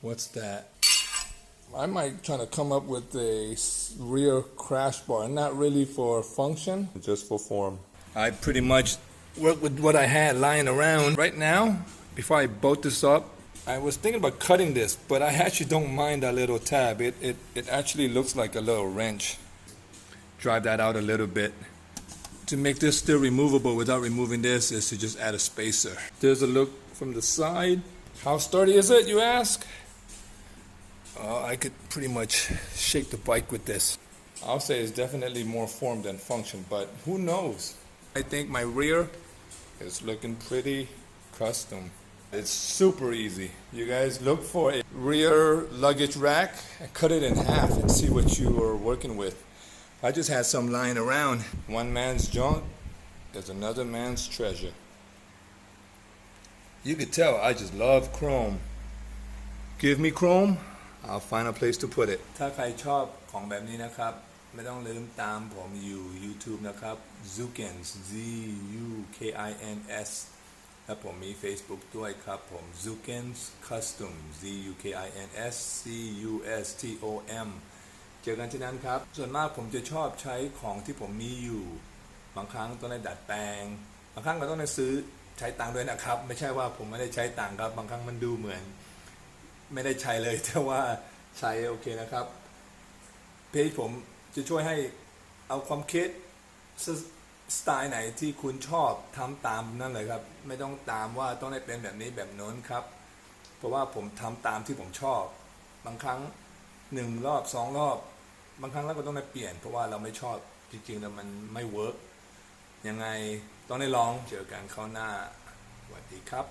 What's that? I might try to come up with a rear crash bar, not really for function, just for form. I pretty much worked with what I had lying around. Right now, before I bolt this up, I was thinking about cutting this, but I actually don't mind that little tab. It actually looks like a little wrench. Drive that out a little bit. To make this still removable without removing this is to just add a spacer. There's a look from the side. How sturdy is it, you ask? I could pretty much shake the bike with this. I'll say it's definitely more form than function, but who knows? I think my rear is looking pretty custom. It's super easy. You guys look for a rear luggage rack and cut it in half and see what you are working with. I just had some lying around. One man's junk is another man's treasure. You could tell I just love chrome. Give me chrome, I'll find a place to put it. ถ้าใครชอบของแบบนี้นะครับไม่ต้องลืมตามผมอยู่ YouTube นะครับ Zukins ZUKINS และผมมี Facebook ด้วยครับผม Zukins Custom ZUKINS CUSTOM เจอกันที่นั้นครับส่วนมากผมจะชอบใช้ของที่ผมมีอยู่บางครั้งต้องได้ดัดแปลงบางครั้งก็ต้องได้ซื้อใช้ตังค์ด้วยนะครับไม่ใช่ว่าผมไม่ได้ใช้ตังค์ครับบางครั้งมันดูเหมือนไม่ได้ใช้เลยแต่ว่าใช้โอเคนะครับเพจผมจะช่วยให้เอาความคิดสไตล์ไหนที่คุณชอบทำตามนั่นเลยครับไม่ต้องตามว่าต้องได้เป็นแบบนี้แบบโน้นครับเพราะว่าผมทำตามที่ผมชอบบางครั้ง1 รอบ 2 รอบบางครั้งเราก็ต้องได้เปลี่ยนเพราะว่าเราไม่ชอบจริงๆแล้วมันไม่เวิร์กยังไงต้องได้ลองเจอกันคราวหน้าสวัสดีครับ